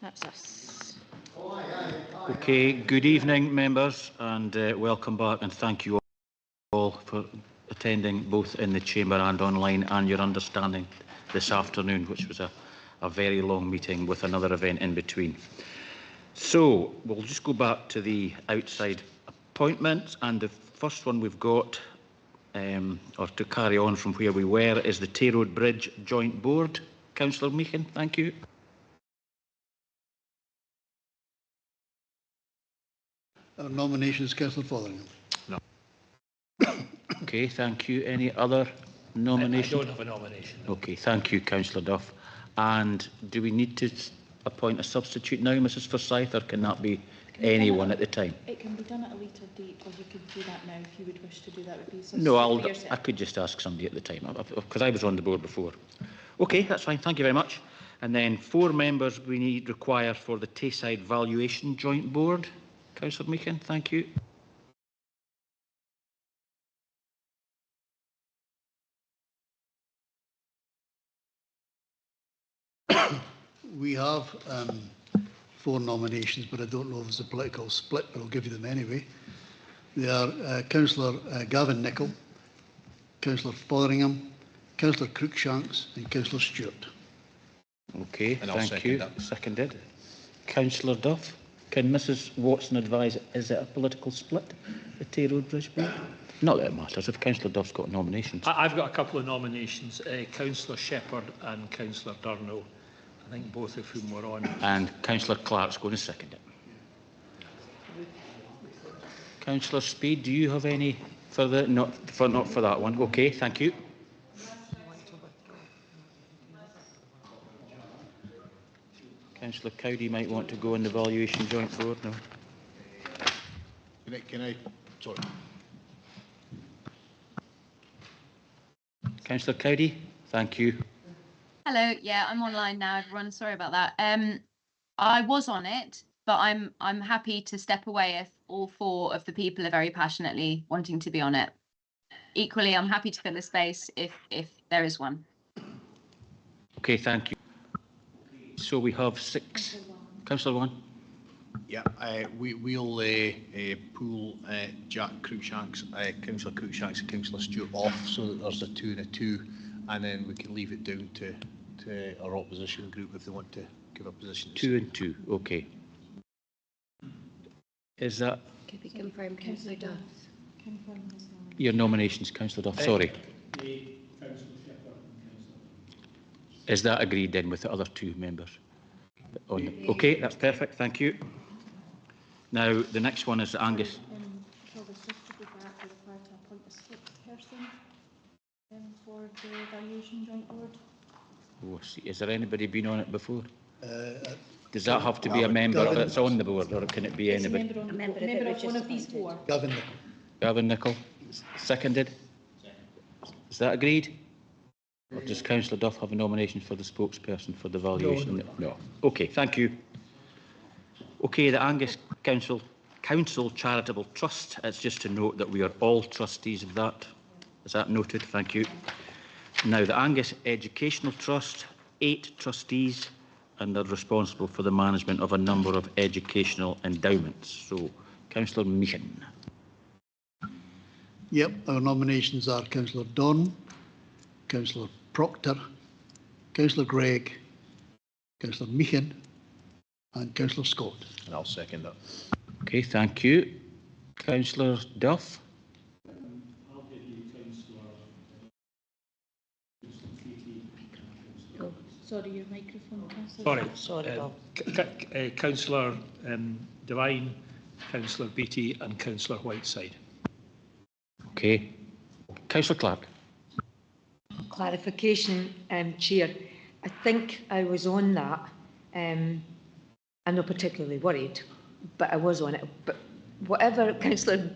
That's us. Okay, good evening, members, and welcome back, and thank you all for attending both in the chamber and online, and your understanding this afternoon, which was a very long meeting with another event in between. So we'll just go back to the outside appointments, and the first one we've got, or to carry on from where we were, is the Tay Road Bridge Joint Board. Councillor Meehan, thank you. Our nominations, Councillor Fotheringham. No. Okay, thank you. Any other nominations? I don't have a nomination. No. Okay, thank you, Councillor Duff. And do we need to appoint a substitute now, Mrs Forsyth, or can that be anyone at the time? It can be done at a later date, or you could do that now if you would wish to do that. Would be no, I could just ask somebody at the time, because I was on the board before. Okay, that's fine. Thank you very much. And then 4 members we require for the Tayside Valuation Joint Board. Councillor Meehan, thank you. We have 4 nominations, but I don't know if there's a political split, but I'll give you them anyway. They are Councillor Gavin Nicholl, Councillor Fotheringham, Councillor Cruikshanks and Councillor Stewart. Okay, thank you. Seconded. Councillor Duff. Can Mrs Watson advise, is it a political split, the Tay Road Bridge Board? Not that it matters, if Councillor Duff's got nominations. I've got a couple of nominations, Councillor Shepherd and Councillor Durno. I think both of whom were on. And Councillor Clark's going to second it. Councillor Speed, do you have any further? Not for that one. Okay, thank you. Councillor Cowdy might want to go on the Valuation Joint Board. No. Sorry. Councillor Cowdy, thank you. Hello, yeah, I'm online now, everyone. Sorry about that. I was on it, but I'm happy to step away if all 4 of the people are very passionately wanting to be on it. Equally, I'm happy to fill a space if there is one. Okay, thank you. So we have 6. Councillor One. Yeah, we'll pull Jack Cruikshanks, Councillor Cruikshanks and Councillor Stewart off, so that there's a 2 and a 2, and then we can leave it down to our opposition group if they want to give a position. 2 and 2, okay. Is that? Can we confirm Councillor Duff? Your nominations, Councillor Duff, sorry. Is that agreed then with the other 2 members? Okay, that's perfect, thank you. Now, the next one is Angus. For the Valuation Joint Board. Oh, see, has there anybody been on it before? Does that have to be a member that's on the board, or can it be anybody? A member of one of these 4. Gavin Nicholl. Gavin Nicholl, seconded. Is that agreed? Or does Councillor Duff have a nomination for the spokesperson for the valuation? No. Okay, thank you. Okay, the Angus Council Charitable Trust. It's just to note that we are all trustees of that. Is that noted? Thank you. Now, the Angus Educational Trust, 8 trustees, and they're responsible for the management of a number of educational endowments. So, Councillor Meehan. Yep, our nominations are Councillor Don, Councillor Proctor, Councillor Gregg, Councillor Meehan and Councillor Scott. And I'll second that. Okay, thank you. Councillor Duff. I'll give you Oh, sorry, your microphone, Councillor. Sorry, Councillor Devine, Councillor Beattie and Councillor Whiteside. Okay. Councillor Clark. Clarification, Chair. I think I was on that. I'm not particularly worried, but I was on it. But whatever Councillor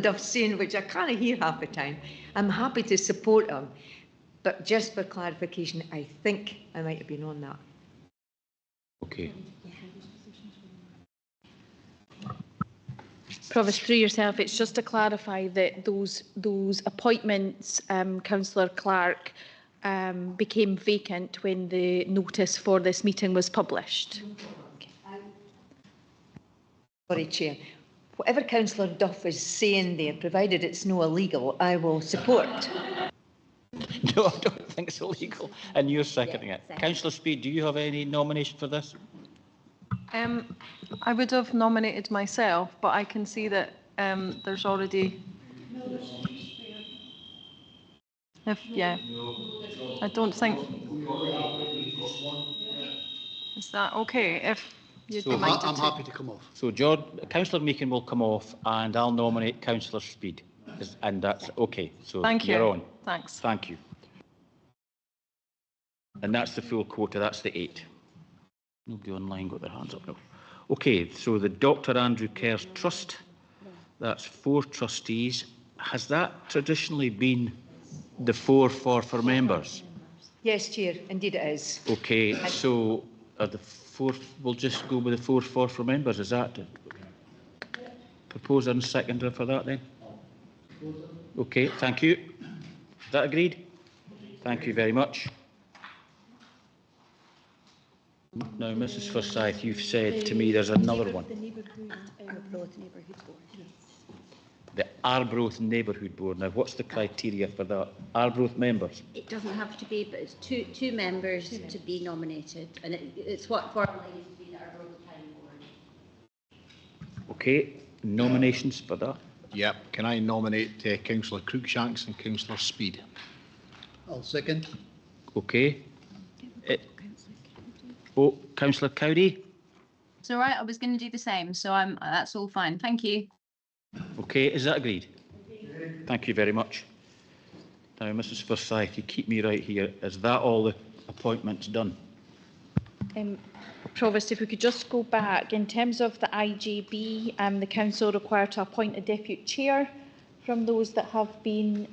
Duff's saying, which I can't hear half the time, I'm happy to support him. But just for clarification, I think I might have been on that. Okay. Provost, through yourself, it's just to clarify that those appointments, Councillor Clark, became vacant when the notice for this meeting was published. Sorry, Chair. Whatever Councillor Duff is saying there, provided it's no illegal, I will support. No, I don't think it's illegal. And you're seconding it. Councillor Speed, do you have any nomination for this? I would have nominated myself, but I can see that there's already. Yeah, I don't think. Is that okay? If you'd So be minded I'm to. happy to come off. So, George, Councillor Meakin will come off, and I'll nominate Councillor Speed. And that's okay. So Thank you. you're on. Thanks. Thank you. And that's the full quota. That's the 8. Nobody online got their hands up now. Okay, so the Dr. Andrew Kerr's Trust, that's 4 trustees. Has that traditionally been the 4 for members? Yes, Chair, indeed it is. Okay, so are the 4, we'll just go with the 4 for members. Is that the proposer and seconder for that then? Okay, thank you. Is that agreed? Thank you very much. Now, Mrs. Forsyth, you've said to me there's another one. The Arbroath Neighbourhood Board. Now, what's the criteria for that? Arbroath members? It doesn't have to be, but it's two members to be nominated, and it's what formerly used to be the Arbroath Town Board. Okay, nominations for that? Yep. Can I nominate Councillor Cruikshanks and Councillor Speed? I'll second. Okay. Oh, Councillor Cowdy? It's all right. I was going to do the same, so that's all fine. Thank you. Okay, is that agreed? Thank you very much. Now, Mrs. Forsyth, you keep me right here. Is that all the appointments done? Provost, if we could just go back, in terms of the IJB, the council required to appoint a deputy chair from those that have been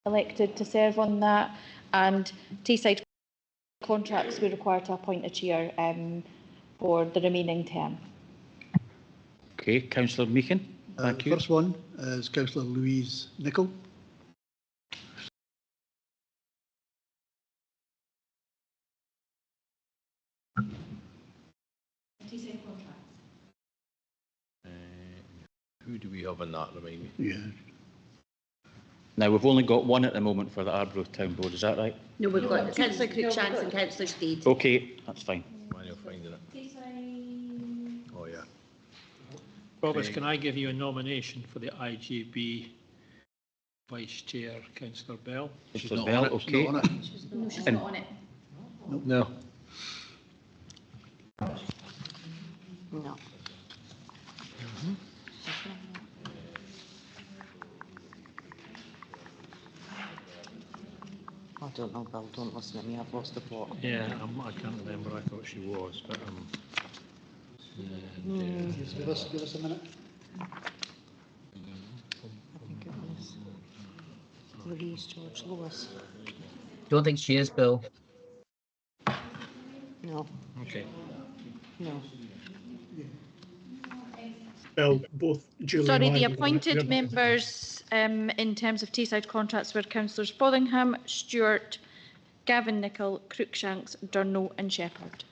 elected to serve on that, and Tayside contracts, we require to appoint a chair for the remaining term. Okay, Councillor Meakin. Thank The you. first one is Councillor Louise Nicholl. Who do we have on that, remind me? Yeah. Now, we've only got one at the moment for the Arbroath Town Board, is that right? No, we've got Councillor Cruikshanks and Councillor Speed. Okay, that's fine. Manuel finding it. Oh, yeah. Provost, can I give you a nomination for the IGB Vice Chair, Councillor Bell? She's Councillor not Bell, on it. okay. Not on it. No, she's And- not on it. No. No. I don't know, Bill. Don't listen to me. I've lost the plot. Yeah, I can't remember. I thought she was, but Just give us a minute. I think it was Louise George Lewis. Don't think she is, Bill. No, okay. no. Well, both duly Sorry, the minded. appointed members in terms of Tayside contracts were Councillors Fotheringham, Stewart, Gavin Nicholl, Cruikshanks, Durno and Shepherd.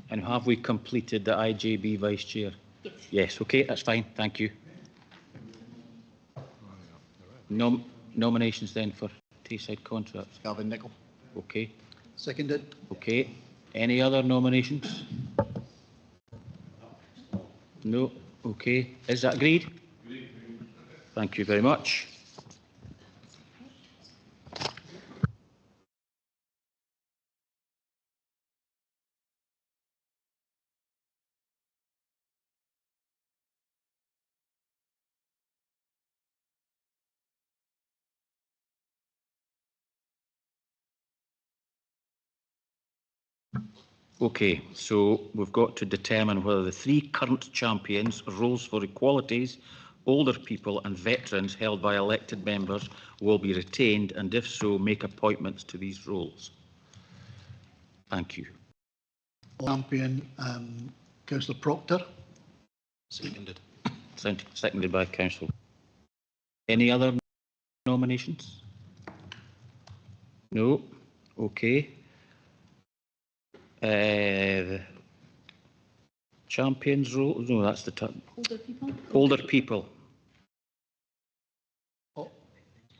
And have we completed the IJB Vice Chair? Yes. Yes, okay, that's fine, thank you. Nominations then for Tayside contracts? Gavin Nicholl. Okay, Seconded. okay. Any other nominations? No, okay. Is that agreed? Thank you very much. Okay, so we've got to determine whether the 3 current champions, roles for equalities, older people and veterans held by elected members will be retained, and if so, make appointments to these roles. Thank you. Champion, Councillor Proctor. Seconded. Seconded by Councillor Any other nominations? No. Okay. Champions role? No, that's the term. Older people? Older people.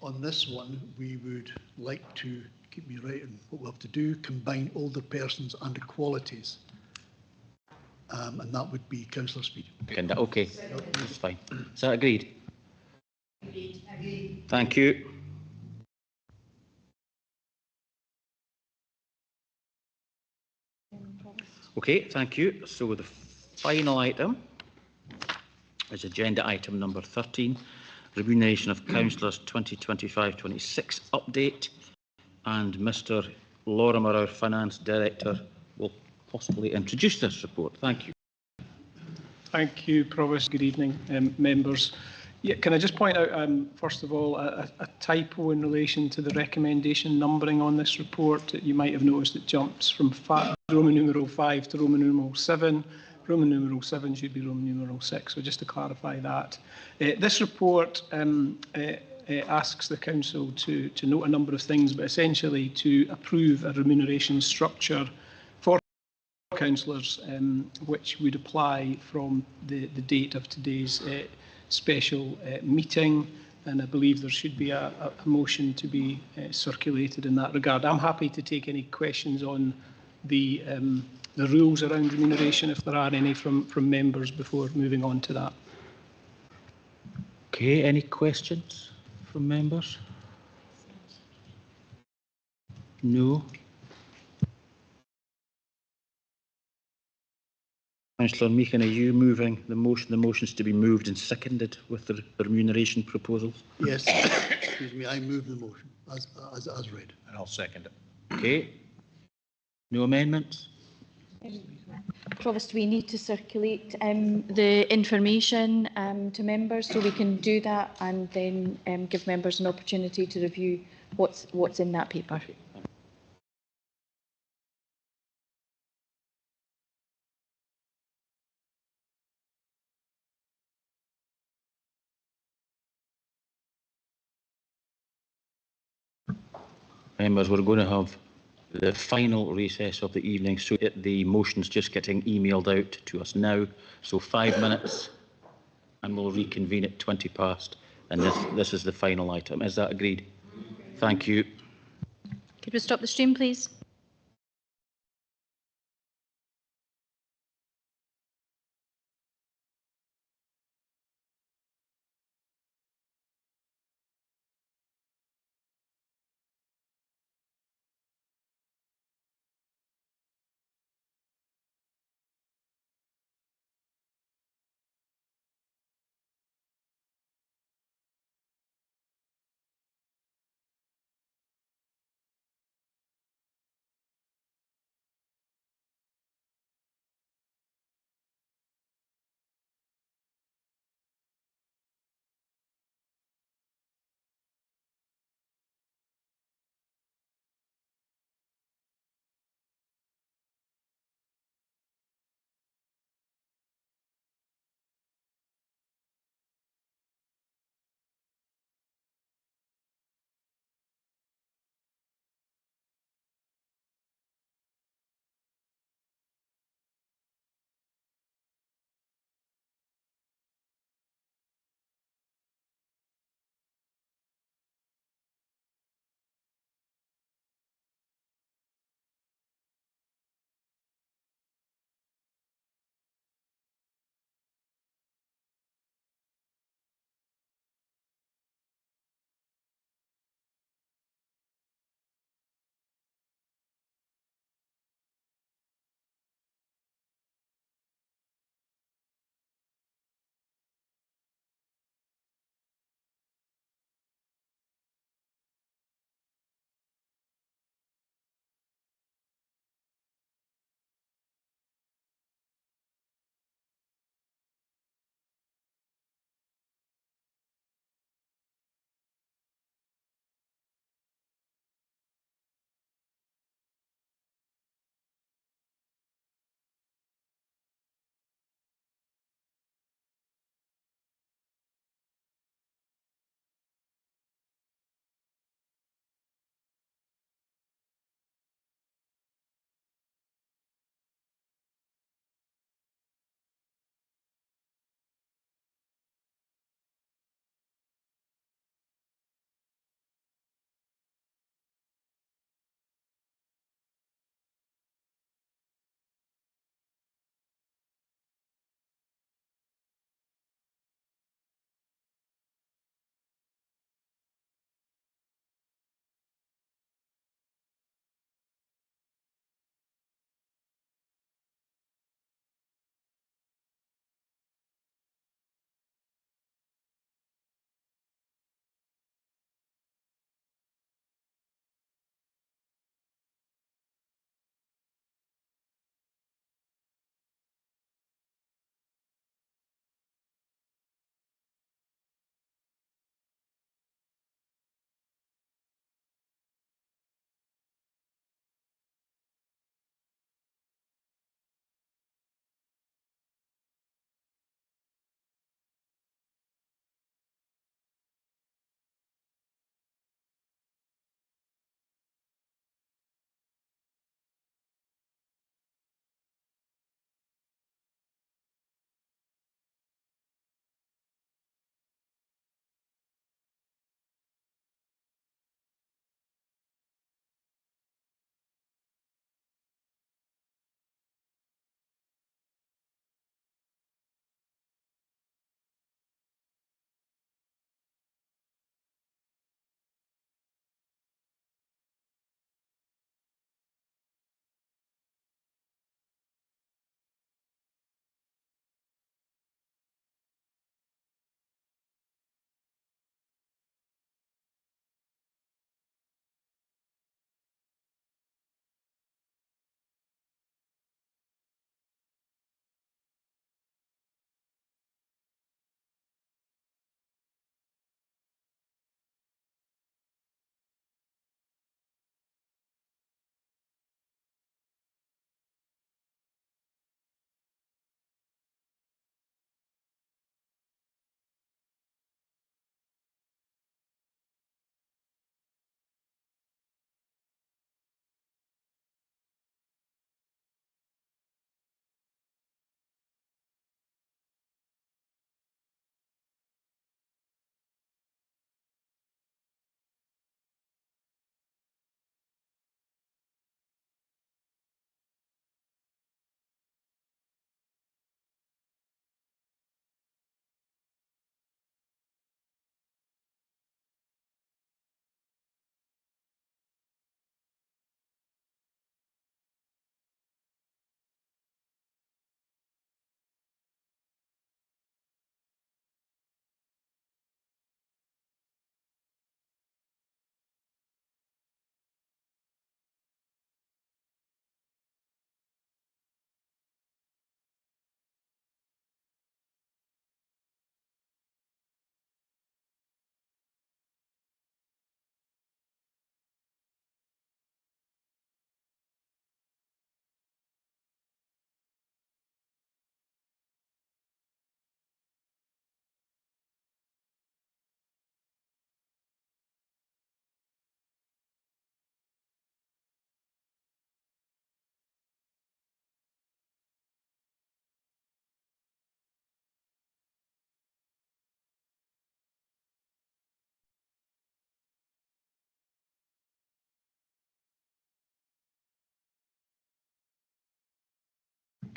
On this one, we would like to, keep me right on what we have to do, combine older persons and equalities. And that would be Councillor Speed. Okay, that's fine. Is that agreed? Agreed. Thank you. Okay, thank you. So the final item is agenda item number 13, remuneration of councillors 2025-26 update, and Mr. Lorimer, our finance director, will possibly introduce this report. Thank you. Thank you, Provost. Good evening, members. Yeah, can I just point out, first of all, a typo in relation to the recommendation numbering on this report. You might have noticed it jumps from Roman numeral 5 to Roman numeral 7. Roman numeral 7 should be Roman numeral 6, so just to clarify that. This report asks the Council to note a number of things, but essentially to approve a remuneration structure for councillors, which would apply from the date of today's special meeting, and I believe there should be a motion to be circulated in that regard. I'm happy to take any questions on the rules around remuneration, if there are any from members, before moving on to that. Okay, any questions from members? No. Councillor Meehan, are you moving the motion? The motion's to be moved and seconded with the remuneration proposals? Yes, excuse me, I move the motion as read. And I'll second it. Okay. No amendments? Provost, we need to circulate the information to members, so we can do that and then give members an opportunity to review what's in that paper. Members, we're going to have the final recess of the evening, so the motion's just getting emailed out to us now. So 5 minutes, and we'll reconvene at 20 past. And this is the final item. Is that agreed? Thank you. Could we stop the stream, please?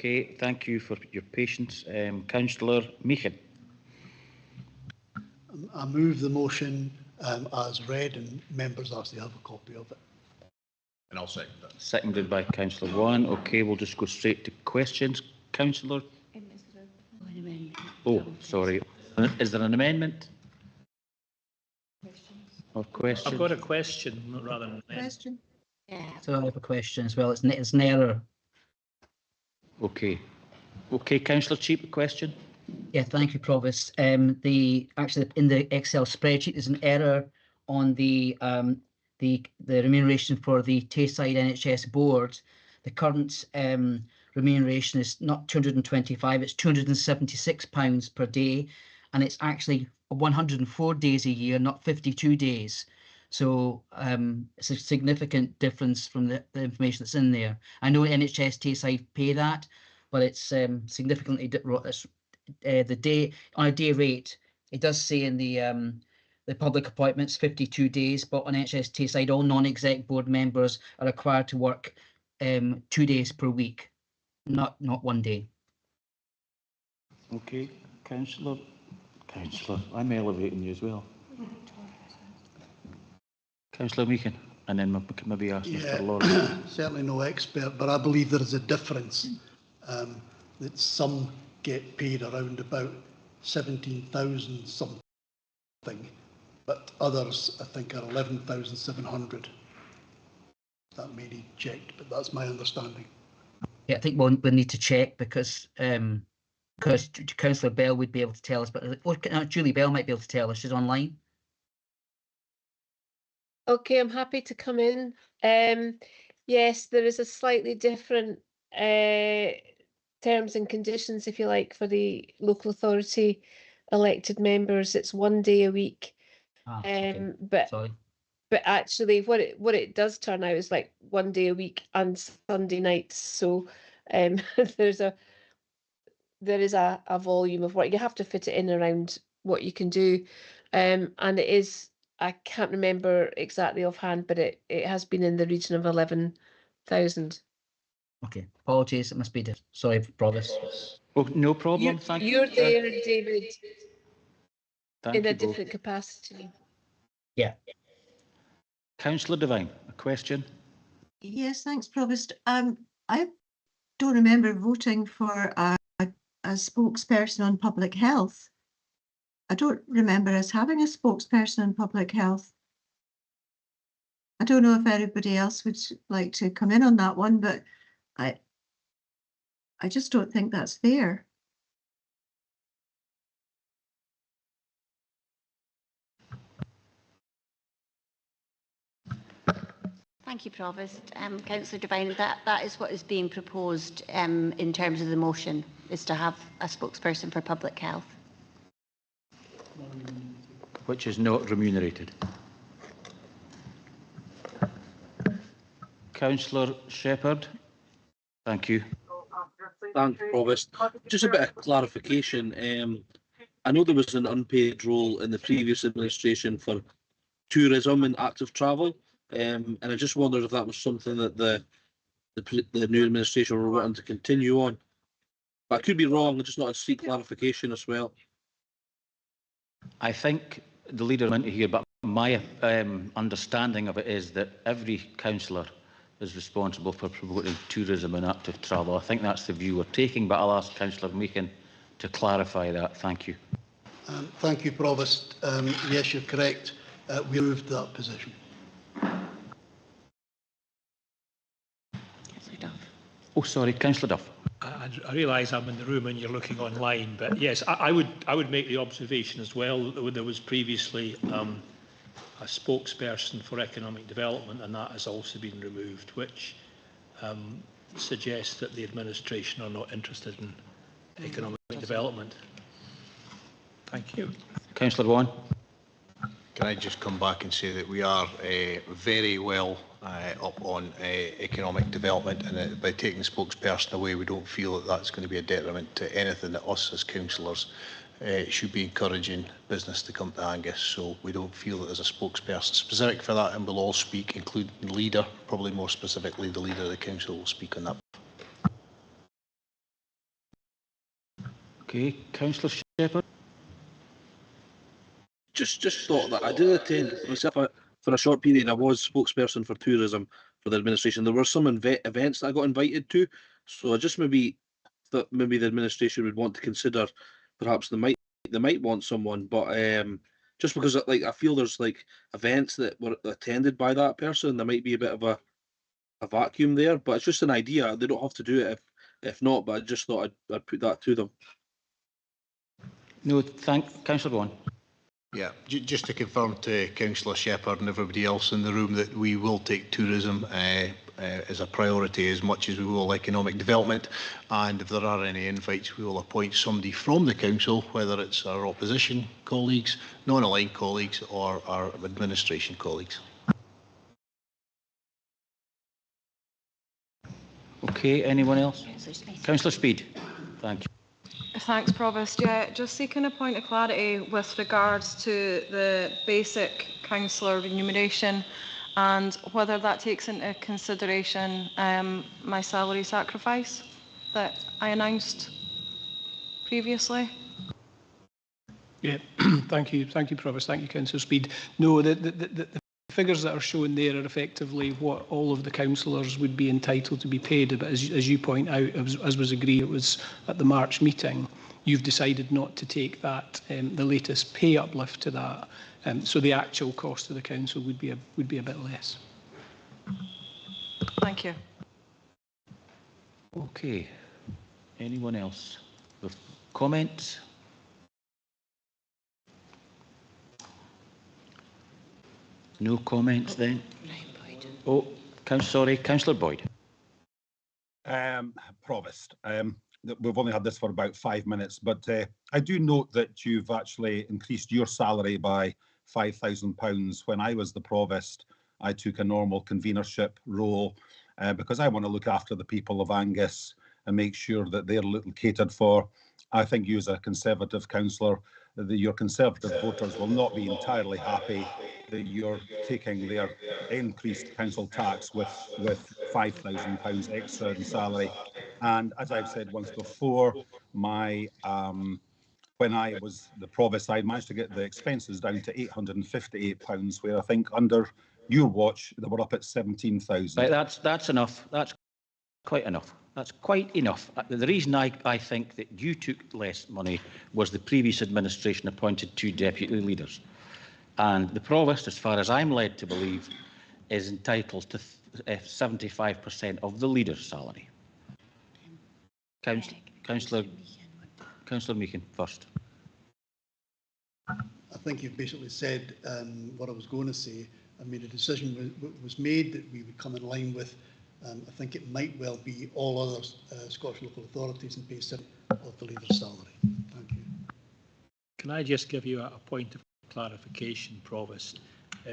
Okay, thank you for your patience. Councillor Meehan. I move the motion as read, and members actually have a copy of it. And I'll second that. Seconded by Councillor Vaughan. Okay, we'll just go straight to questions. Councillor? Oh, sorry. Is there an amendment? Or question? I've got a question rather than an Question? Yeah. So I have a question as well. It's an error. Okay. Okay, Councillor Cheap, a question? Yeah, thank you, Provost. Actually in the Excel spreadsheet, there's an error on the remuneration for the Tayside NHS board. The current remuneration is not 225, it's £276 per day, and it's actually 104 days a year, not 52 days. So it's a significant difference from the information that's in there. I know NHS Tayside pay that, but it's significantly the day on a day rate. It does say in the public appointments 52 days, but on NHS Tayside, all non-exec board members are required to work 2 days per week, not 1 day. Okay, Councillor, I'm elevating you as well. Councillor Meehan, and then maybe ask Mr. Law. Certainly no expert, but I believe there is a difference that some get paid around about 17,000 something, but others I think are 11,700. That may need checked, but that's my understanding. Yeah, I think we'll need to check because Councillor Bell would be able to tell us, but Julie Bell might be able to tell us. She's online. Okay, I'm happy to come in. Yes, there is a slightly different terms and conditions, if you like, for the local authority elected members. It's 1 day a week. Okay. But Sorry. But actually, what it does turn out is like 1 day a week and Sunday nights. So there is a volume of work. You have to fit it in around what you can do, and it is. I can't remember exactly offhand, but it has been in the region of 11,000. Okay, apologies. It must be sorry, Provost. Oh, no problem. Thank you. You're there, David, in a both. different capacity. Yeah. Councillor Devine, a question? Yes, thanks, Provost. I don't remember voting for a spokesperson on public health. I don't remember us having a spokesperson on public health. I don't know if anybody else would like to come in on that one, but I just don't think that's fair. Thank you, Provost. Councillor Devine, that is what is being proposed in terms of the motion, is to have a spokesperson for public health. Which is not remunerated. Councillor Shepherd. Thank you. Thanks, Provost. Just a bit of clarification. I know there was an unpaid role in the previous administration for tourism and active travel, and I just wondered if that was something that the new administration were wanting to continue on. But I could be wrong. I just wanted to seek clarification as well. I think the leader went to hear, but my understanding of it is that every councillor is responsible for promoting tourism and active travel. I think that's the view we're taking, but I'll ask Councillor Meehan to clarify that. Thank you. Thank you, Provost. Yes, you're correct. We moved that position. Oh, sorry, Councillor Duff. I realise I'm in the room and you're looking online, but yes, I would make the observation as well that there was previously a spokesperson for economic development, and that has also been removed, which suggests that the administration are not interested in economic development. Thank you. Councillor Vaughan. Can I just come back and say that we are very well up on economic development, and by taking the spokesperson away, we don't feel that that's going to be a detriment to anything that us as councillors should be encouraging business to come to Angus. So we don't feel that there's a spokesperson specific for that, and we'll all speak, including the leader, probably more specifically the leader of the council will speak on that. Okay, Councillor Shepherd. Just thought that I did attend myself for a short period. I was spokesperson for tourism for the administration. There were some events that I got invited to, so I just maybe thought maybe the administration would want to consider perhaps they might want someone, but just because like I feel there's like events that were attended by that person, there might be a bit of a vacuum there. But it's just an idea. They don't have to do it if not. But I just thought I'd put that to them. No, Councillor Vaughan. Yeah, just to confirm to Councillor Shepherd and everybody else in the room that we will take tourism as a priority as much as we will economic development, and if there are any invites we will appoint somebody from the council, whether it's our opposition colleagues, non-aligned colleagues or our administration colleagues. Okay, anyone else? Councillor Speed. Thank you. Thanks, Provost. Yeah, just seeking a point of clarity with regards to the basic councillor remuneration and whether that takes into consideration my salary sacrifice that I announced previously. Yeah, thank you, Provost. Thank you, Councillor Speed. No, the figures that are shown there are effectively what all of the councillors would be entitled to be paid. But as you point out, as was agreed, it was at the March meeting, you've decided not to take that, the latest pay uplift to that. So the actual cost of the council would be a bit less. Thank you. Okay. Anyone else with comments? No comments then? Oh, Councillor Boyd. Provost, we've only had this for about 5 minutes, but I do note that you've actually increased your salary by £5,000. When I was the Provost, I took a normal convenership role because I want to look after the people of Angus and make sure that they're catered for. I think you as a Conservative councillor, your Conservative voters will not be entirely happy that you're taking their increased council tax with £5,000 extra in salary. And as I've said once before, when I was the Provost, I managed to get the expenses down to £858, where I think under your watch they were up at 17,000. Right, that's enough. That's quite enough. That's quite enough. The reason I think that you took less money was the previous administration appointed 2 deputy leaders. And the Provost, as far as I'm led to believe, is entitled to 75% of the leader's salary. Councillor Meakin first. I think you've basically said what I was going to say. I mean, a decision was made that we would come in line with, I think it might well be all other Scottish local authorities and pay 7% of the leader's salary. Thank you. Can I just give you a point of clarification, Provost?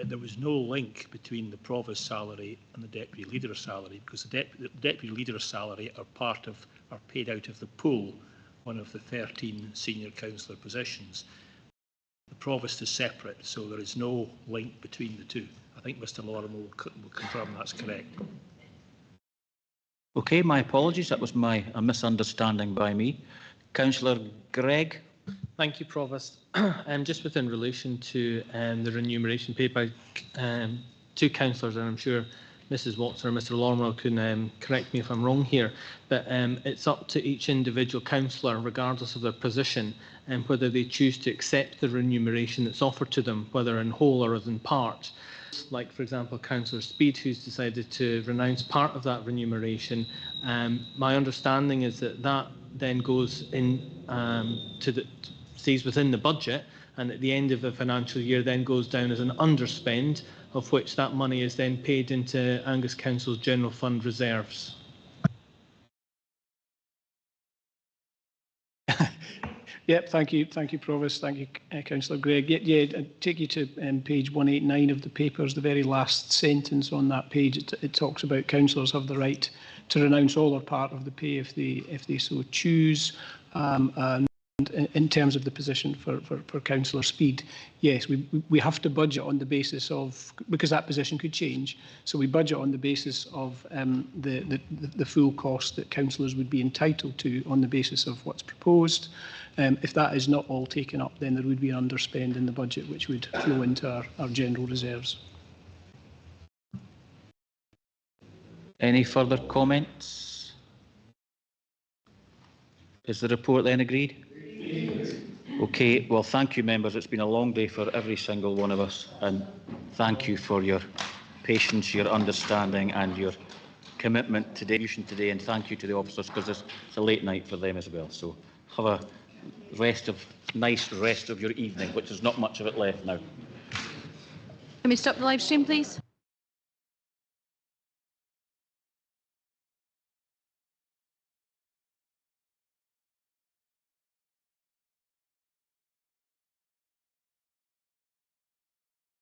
There was no link between the Provost salary and the Deputy Leader's salary, because the Deputy Leader's salary are paid out of the pool, one of the 13 senior councillor positions. The Provost is separate, so there is no link between the two. I think Mr Lorimer will confirm that's correct. Okay, my apologies. That was a misunderstanding by me. Councillor Gregg. Thank you, Provost. Just within relation to the remuneration paid by 2 councillors, and I'm sure Mrs Watson or Mr Lorimer can correct me if I'm wrong here, but it's up to each individual councillor, regardless of their position, and whether they choose to accept the remuneration that's offered to them, whether in whole or as in part. Like, for example, Councillor Speed, who's decided to renounce part of that remuneration. My understanding is that then goes in stays within the budget, and at the end of the financial year then goes down as an underspend, of which that money is then paid into Angus Council's general fund reserves. Yep, thank you, Provost. Thank you, Councillor Gregg. Yeah, I take you to page 189 of the papers. The very last sentence on that page, it talks about councillors have the right to renounce all or part of the pay if they so choose. And in terms of the position for Councillor Speed, yes, we have to budget on the basis of, because that position could change, so we budget on the basis of the full cost that councillors would be entitled to on the basis of what's proposed. If that is not all taken up, then there would be an underspend in the budget, which would flow into our general reserves. Any further comments? Is the report then agreed? Okay, well, thank you, members. It's been a long day for every single one of us, and thank you for your patience, your understanding and your commitment today, and thank you to the officers, because it's a late night for them as well. So have a nice rest of your evening, which is not much of it left now. Can we stop the live stream, please?